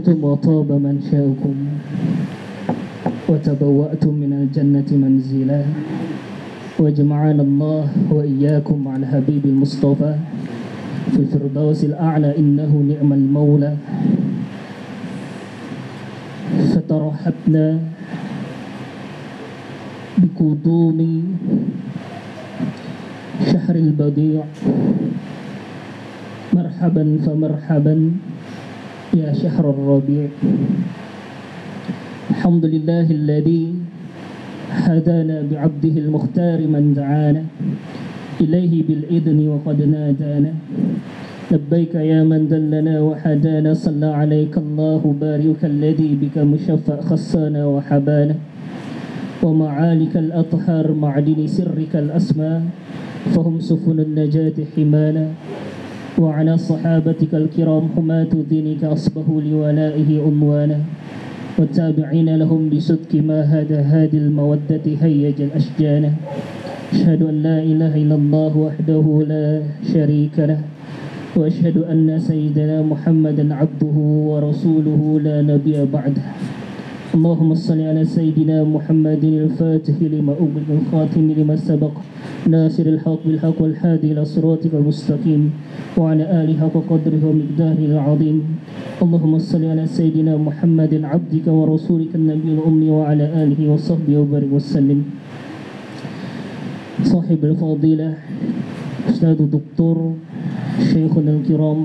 طبتم وطاب منشأكم وتبوأتم من الجنة منزلا وجمعنا الله وإياكم مع الحبيب المصطفى في الفردوس الأعلى إنه نعم المولى. فترحبنا بقدوم شهر البديع، مرحبا فمرحبا يا شهر الربيع. الحمد لله الذي هدانا بعبده المختار من دعانا إليه بالإذن وقد نادانا. لبيك يا من دلنا وحدانا، صلى عليك الله بارك الذي بك مشفى خصانا وحبانا. ومعالك الأطهار معدن سرك الأسماء فهم سفن النجاة حمانا. وعلى صحابتك الكرام حماة دينك أصبحوا لولائه عنوانا. والتابعين لهم بصدق ما هادي المودة هيج الأشجانا. أشهد أن لا إله إلا الله وحده لا شريك له، وأشهد أن سيدنا محمدا عبده ورسوله لا نبي بعده. اللهم صل على سيدنا محمد الفاتح لما أغلق الخاتم لما سبق ناصر الحق بالحق والهادي إلى صراطك المستقيم وعلى آله حق قدره ومقداره العظيم. اللهم صل على سيدنا محمد عبدك ورسولك النبي الأمي وعلى آله وصحبه وبارك وسلم. صاحب الفضيلة أستاذ الدكتور شيخنا الكرام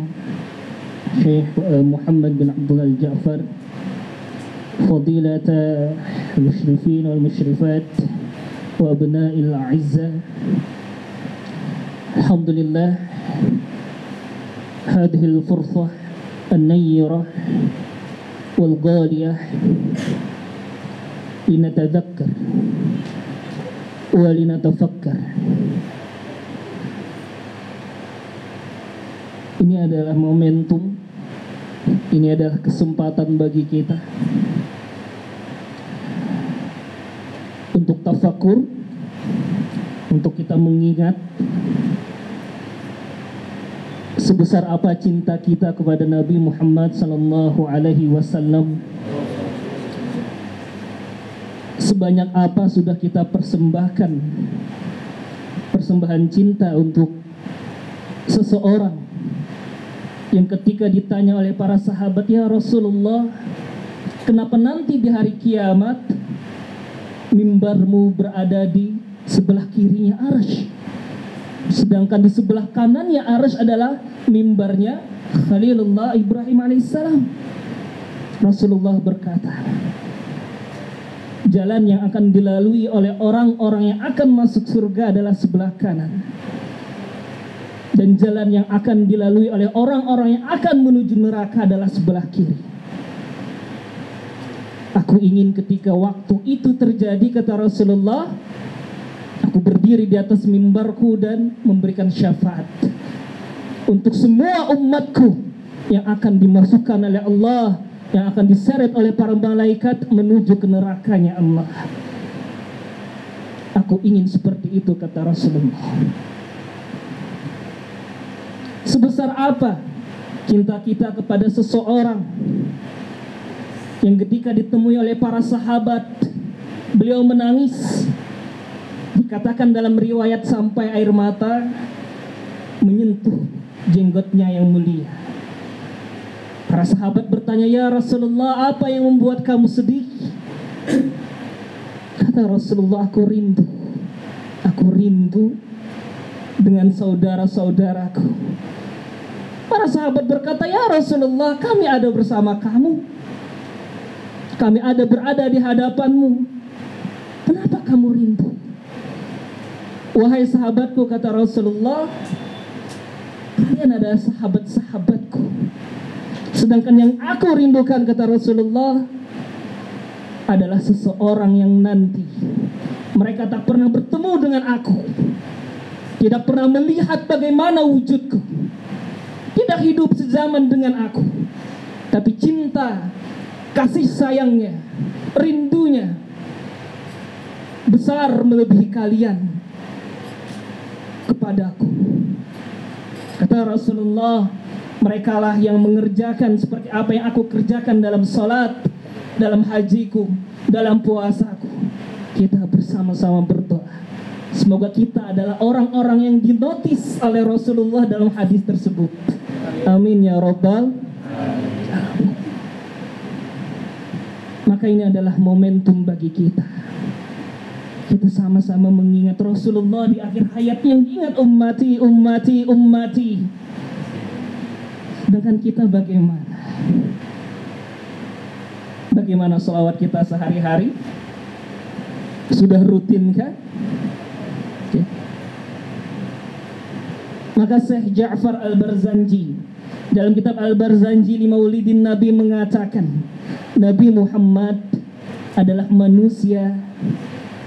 شيخ محمد بن عبد الله الجعفر، فضيلة المشرفين والمشرفات وأبناء الأعزة، الحمد لله هذه الفرصة النيرة والغالية لنتذكر ولنتفكر. Ini adalah momentum, ini adalah kesempatan bagi kita untuk tafakur, untuk kita mengingat sebesar apa cinta kita kepada Nabi Muhammad sallallahu alaihi wasallam. Sebanyak apa sudah kita persembahkan persembahan cinta untuk seseorang yang ketika ditanya oleh para sahabat, ya Rasulullah, kenapa nanti di hari kiamat mimbarmu berada di sebelah kirinya Arsy, sedangkan di sebelah kanannya Arsy adalah mimbarnya Khalilullah Ibrahim alaihissalam. Rasulullah berkata, jalan yang akan dilalui oleh orang-orang yang akan masuk surga adalah sebelah kanan, dan jalan yang akan dilalui oleh orang-orang yang akan menuju neraka adalah sebelah kiri. Aku ingin ketika waktu itu terjadi, kata Rasulullah, aku berdiri di atas mimbarku dan memberikan syafaat untuk semua umatku yang akan dimasukkan oleh Allah, yang akan diseret oleh para malaikat menuju ke nerakanya Allah. Aku ingin seperti itu, kata Rasulullah. Sebesar apa cinta kita kepada seseorang yang ketika ditemui oleh para sahabat beliau menangis, dikatakan dalam riwayat sampai air mata menyentuh jenggotnya yang mulia. Para sahabat bertanya, ya Rasulullah, apa yang membuat kamu sedih? Kata Rasulullah, aku rindu dengan saudara-saudaraku. Para sahabat berkata, ya Rasulullah, kami ada bersama kamu, kami ada berada di hadapanmu, kenapa kamu rindu? Wahai sahabatku, kata Rasulullah, kalian adalah sahabat-sahabatku, sedangkan yang aku rindukan, kata Rasulullah, adalah seseorang yang nanti mereka tak pernah bertemu dengan aku, tidak pernah melihat bagaimana wujudku, tidak hidup sezaman dengan aku, tapi cinta, kasih sayangnya, rindunya besar melebihi kalian kepadaku. Kata Rasulullah, Merekalah yang mengerjakan seperti apa yang aku kerjakan dalam salat, dalam hajiku, dalam puasaku. Kita bersama-sama berdoa. Semoga kita adalah orang-orang yang dinotis oleh Rasulullah dalam hadis tersebut. Amin ya Rabbal alamin. Maka ini adalah momentum bagi kita. Kita sama-sama mengingat Rasulullah di akhir hayatnya yang ingat ummati, ummati, ummati. Sedangkan kita bagaimana? Bagaimana sholawat kita sehari-hari? Sudah rutin kan? Okay. Maka Syekh Ja'far Al-Barzanji dalam kitab Al-Barzanji li Maulidin Nabi mengatakan, Nabi Muhammad adalah manusia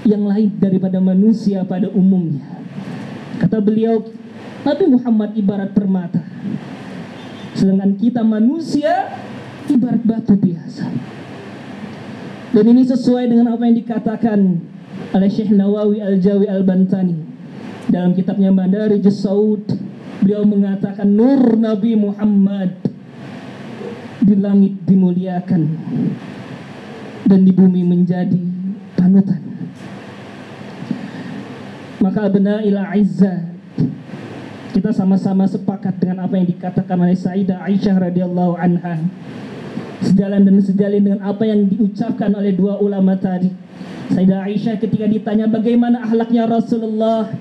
yang lain daripada manusia pada umumnya. Kata beliau, Nabi Muhammad ibarat permata, sedangkan kita manusia ibarat batu biasa. Dan ini sesuai dengan apa yang dikatakan oleh Syekh Nawawi Al-Jawi Al-Bantani dalam kitabnya Madarijus Saud. Beliau mengatakan nur Nabi Muhammad di langit dimuliakan dan di bumi menjadi panutan. Maka abna'il izzah, kita sama-sama sepakat dengan apa yang dikatakan oleh Sayyidah Aisyah radhiyallahu anha, sejalan dan sejalin dengan apa yang diucapkan oleh dua ulama tadi. Sayyidah Aisyah ketika ditanya bagaimana akhlaknya Rasulullah,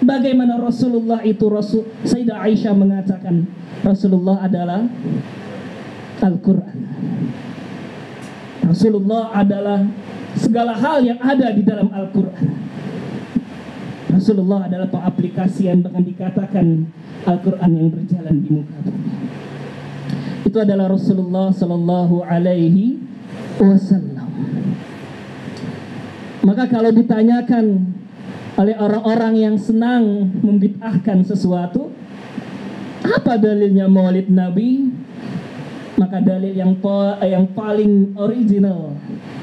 bagaimana Rasulullah itu, Sayyidah Aisyah mengatakan Rasulullah adalah Al-Quran. Rasulullah adalah segala hal yang ada di dalam Al-Quran. Rasulullah adalah pengaplikasian, bahkan dikatakan Al-Quran yang berjalan di muka bumi. Itu adalah Rasulullah Sallallahu Alaihi Wasallam. Maka kalau ditanyakan oleh orang-orang yang senang membid'ahkan sesuatu, apa dalilnya Maulid Nabi? Maka dalil yang paling original,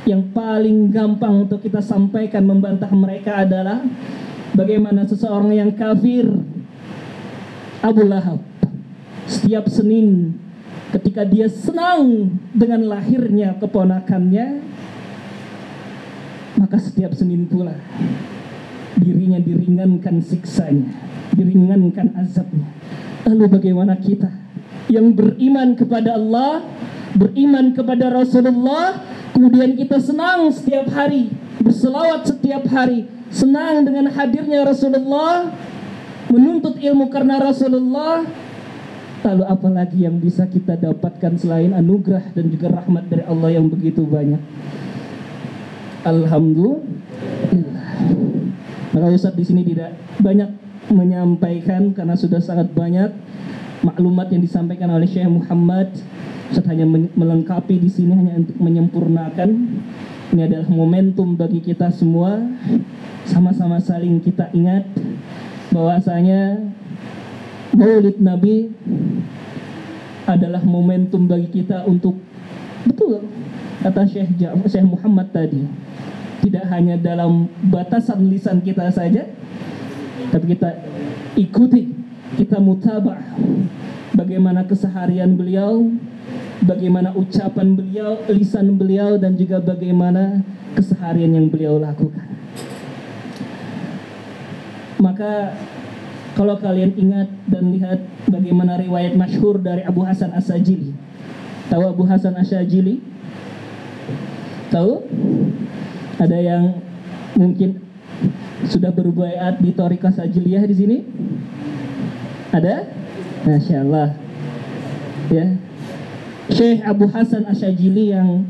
yang paling gampang untuk kita sampaikan membantah mereka adalah bagaimana seseorang yang kafir, Abu Lahab, setiap Senin ketika dia senang dengan lahirnya keponakannya, maka setiap Senin pula dirinya diringankan siksanya, diringankan azabnya. Lalu bagaimana kita yang beriman kepada Allah, beriman kepada Rasulullah, kemudian kita senang setiap hari, berselawat setiap hari, senang dengan hadirnya Rasulullah, menuntut ilmu karena Rasulullah. Lalu apalagi yang bisa kita dapatkan selain anugerah dan juga rahmat dari Allah yang begitu banyak? Alhamdulillah. Maka Ustaz di sini tidak banyak menyampaikan karena sudah sangat banyak maklumat yang disampaikan oleh Syekh Muhammad. Ustaz hanya melengkapi di sini, hanya untuk menyempurnakan. Ini adalah momentum bagi kita semua, sama-sama saling kita ingat bahwasanya Maulid Nabi adalah momentum bagi kita untuk, betul kata Syekh Muhammad tadi, tidak hanya dalam batasan lisan kita saja, tapi kita ikuti, kita mutabah bagaimana keseharian beliau, bagaimana ucapan beliau, lisan beliau, dan juga bagaimana keseharian yang beliau lakukan. Maka kalau kalian ingat dan lihat bagaimana riwayat masyhur dari Abu Hasan As-Sajili. Tahu Abu Hasan As-Sajili? Tahu? Ada yang mungkin sudah berbaiat di Thariqah Sajiliyah di sini? Ada? Masya Allah. Ya. Syekh Abu Hasan As-Sajili yang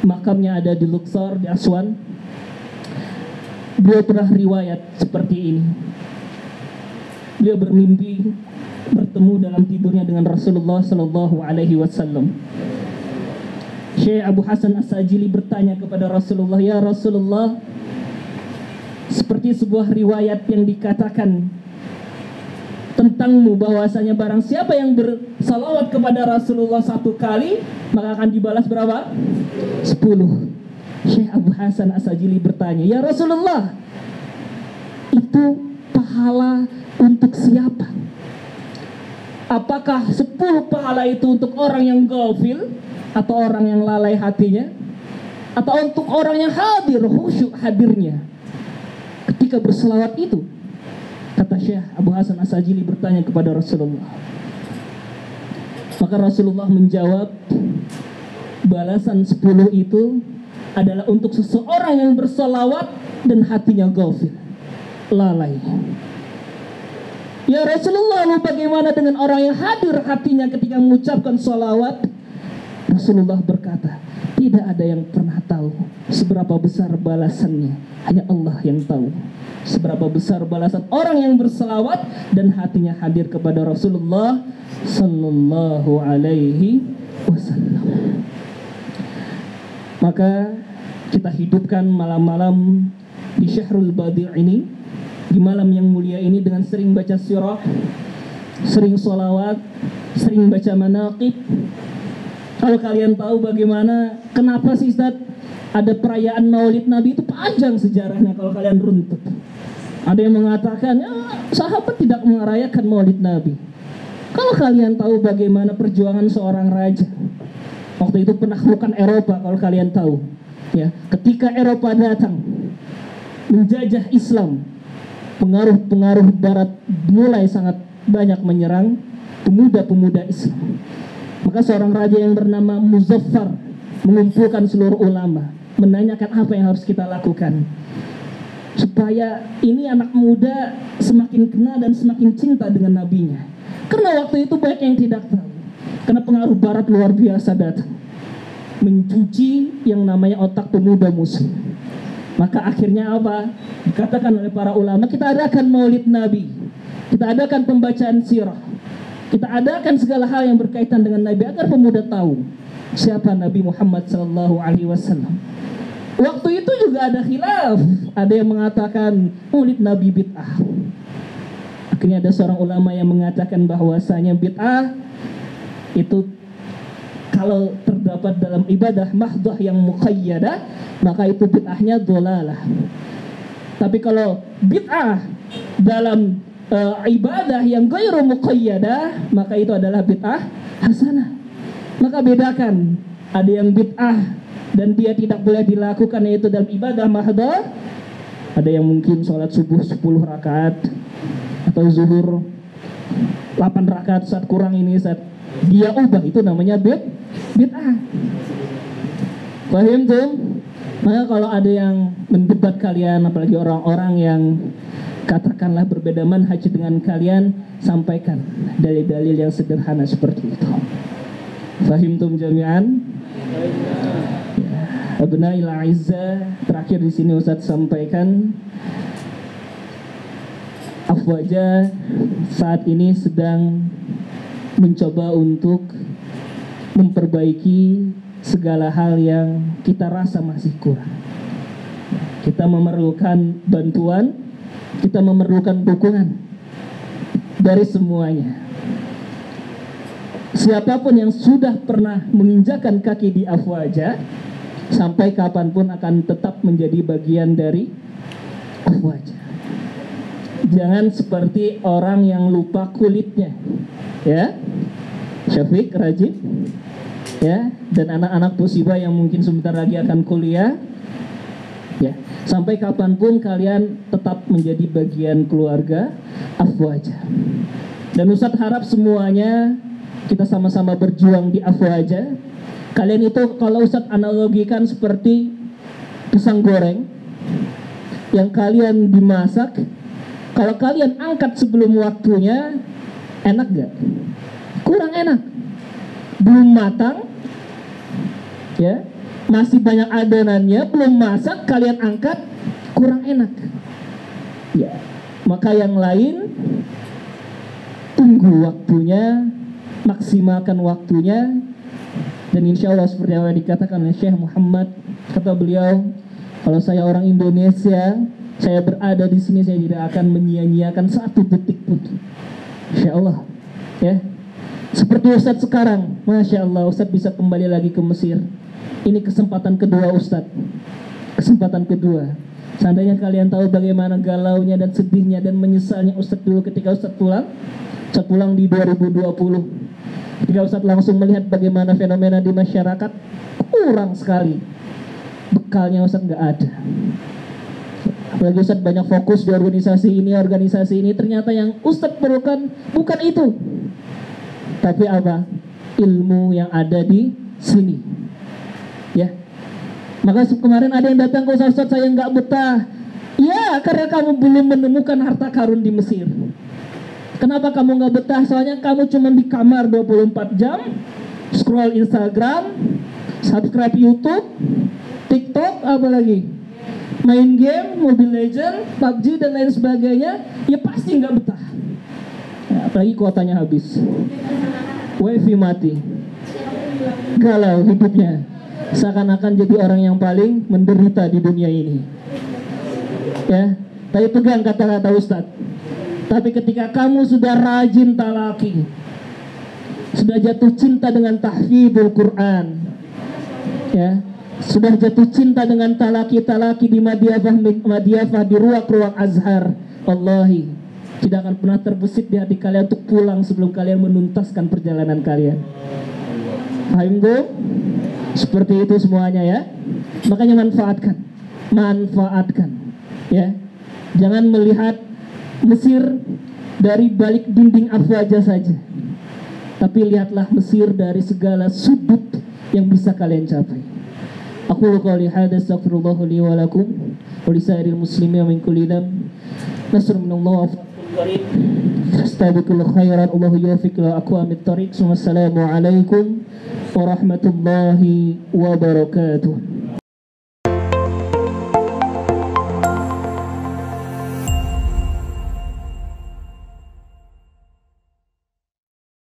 makamnya ada di Luxor, di Aswan. Beliau pernah riwayat seperti ini. Beliau bermimpi bertemu dalam tidurnya dengan Rasulullah Sallallahu Alaihi Wasallam. Syekh Abu Hasan As-Sajili bertanya kepada Rasulullah, ya Rasulullah, seperti sebuah riwayat yang dikatakan tentangmu bahwasanya barang siapa yang bersalawat kepada Rasulullah 1 kali maka akan dibalas berapa? 10. Syekh Abu Hasan As-Sajili bertanya, ya Rasulullah, itu pahala untuk siapa? Apakah 10 pahala itu untuk orang yang ghafil atau orang yang lalai hatinya, atau untuk orang yang hadir, khusyuk hadirnya ketika berselawat itu? Kata Syekh Abu Hasan As-Sajili bertanya kepada Rasulullah. Maka Rasulullah menjawab, balasan 10 itu adalah untuk seseorang yang berselawat dan hatinya ghafil, lalai. Ya Rasulullah, bagaimana dengan orang yang hadir hatinya ketika mengucapkan sholawat? Rasulullah berkata, tidak ada yang pernah tahu seberapa besar balasannya, hanya Allah yang tahu seberapa besar balasan orang yang berselawat dan hatinya hadir kepada Rasulullah Sallallahu Alaihi Wasallam. Maka kita hidupkan malam-malam di Syahrul Badi' ini, di malam yang mulia ini, dengan sering baca sirah, sering sholawat, sering baca manaqib. Kalau kalian tahu bagaimana, kenapa sih Ustaz ada perayaan Maulid Nabi itu panjang sejarahnya kalau kalian runtut. Ada yang mengatakan, ya, sahabat tidak merayakan Maulid Nabi. Kalau kalian tahu bagaimana perjuangan seorang raja, waktu itu penaklukan Eropa, kalau kalian tahu, ya, ketika Eropa datang menjajah Islam, pengaruh-pengaruh Barat mulai sangat banyak menyerang pemuda-pemuda Islam. Maka seorang raja yang bernama Muzaffar mengumpulkan seluruh ulama, menanyakan apa yang harus kita lakukan supaya ini anak muda semakin kenal dan semakin cinta dengan nabinya. Karena waktu itu banyak yang tidak tahu, karena pengaruh Barat luar biasa datang mencuci yang namanya otak pemuda muslim. Maka akhirnya apa? Dikatakan oleh para ulama, kita adakan Maulid Nabi, kita adakan pembacaan sirah, kita adakan segala hal yang berkaitan dengan Nabi agar pemuda tahu siapa Nabi Muhammad Sallallahu Alaihi Wasallam. Waktu itu juga ada khilaf, ada yang mengatakan Maulid Nabi bid'ah. Akhirnya ada seorang ulama yang mengatakan bahwasanya bid'ah itu kalau terdapat dalam ibadah mahdoh yang muqayyadah, maka itu bid'ahnya dhalalah. Tapi kalau bid'ah dalam ibadah yang ghairu muqayyadah, maka itu adalah bid'ah hasanah. Maka bedakan, ada yang bid'ah dan dia tidak boleh dilakukan, yaitu dalam ibadah mahdoh. Ada yang mungkin sholat subuh 10 rakaat atau zuhur 8 rakaat, saat kurang ini saat dia ubah, itu namanya bid'ah. Paham tuh? Maka kalau ada yang mendebat kalian, apalagi orang-orang yang katakanlah berbeda manhaj dengan kalian, sampaikan dalil-dalil yang sederhana seperti itu. Fahimtum jami'an? Abna'il A'izzah, terakhir di sini Ustaz sampaikan, Afwaja saat ini sedang mencoba untuk memperbaiki segala hal yang kita rasa masih kurang. Kita memerlukan bantuan, kita memerlukan dukungan dari semuanya. Siapapun yang sudah pernah menginjakan kaki di Afwaja, sampai kapanpun akan tetap menjadi bagian dari Afwaja. Jangan seperti orang yang lupa kulitnya, ya, Syafiq, Rajib, ya, dan anak-anak Pusibah yang mungkin sebentar lagi akan kuliah, ya. Sampai kapanpun kalian tetap menjadi bagian keluarga Afwaja. Dan Ustadz harap semuanya kita sama-sama berjuang di Afwaja. Kalian itu kalau Ustadz analogikan seperti pisang goreng yang kalian dimasak, kalau kalian angkat sebelum waktunya, enak gak? Kurang enak, belum matang, ya, masih banyak adonannya, belum masak, kalian angkat, kurang enak, ya. Maka yang lain, tunggu waktunya, maksimalkan waktunya. Dan insya Allah seperti yang dikatakan oleh Syekh Muhammad, kata beliau, kalau saya orang Indonesia, saya berada di sini, saya tidak akan menyia-nyiakan satu detik pun. Insya Allah, ya. Seperti Ustadz sekarang, Masya Allah, Ustadz bisa kembali lagi ke Mesir. Ini kesempatan kedua Ustadz, kesempatan kedua. Seandainya kalian tahu bagaimana galaunya dan sedihnya dan menyesalnya Ustadz dulu ketika Ustadz pulang, Ustaz pulang di 2020. Ketika Ustaz langsung melihat bagaimana fenomena di masyarakat, kurang sekali. Bekalnya Ustaz nggak ada. Apalagi Ustaz banyak fokus di organisasi ini, ternyata yang Ustaz perlukan bukan itu. Tapi apa? Ilmu yang ada di sini. Ya. Maka kemarin ada yang datang ke Ustaz, saya nggak betah. Ya, karena kamu belum menemukan harta karun di Mesir. Kenapa kamu nggak betah? Soalnya kamu cuma di kamar 24 jam, scroll Instagram, subscribe YouTube, TikTok, apa lagi? Main game, Mobile Legends, PUBG dan lain sebagainya. Ya pasti nggak betah. Ya, apalagi kuotanya habis, wifi mati, galau hidupnya, seakan-akan jadi orang yang paling menderita di dunia ini. Ya, tapi pegang kata-kata Ustadz. Tapi ketika kamu sudah rajin talaki, sudah jatuh cinta dengan tahfidzul Quran, ya, sudah jatuh cinta dengan talaki di Madiafah di ruang Azhar, wallahi tidak akan pernah terbesit di hati kalian untuk pulang sebelum kalian menuntaskan perjalanan kalian. Paham Bu? Seperti itu semuanya ya. Makanya manfaatkan ya. Jangan melihat Mesir dari balik dinding afwaja saja, tapi lihatlah Mesir dari segala sudut yang bisa kalian capai. Aku qouli hadza astaghfirullah li wa lakum wa li sa'iril muslimin min kulli dhanb. Nasrun minallah wa fastabiqul khairat. Allahu yuwaffiq ila aqwamit thariq. Wassalamu alaikum warahmatullahi wabarakatuh.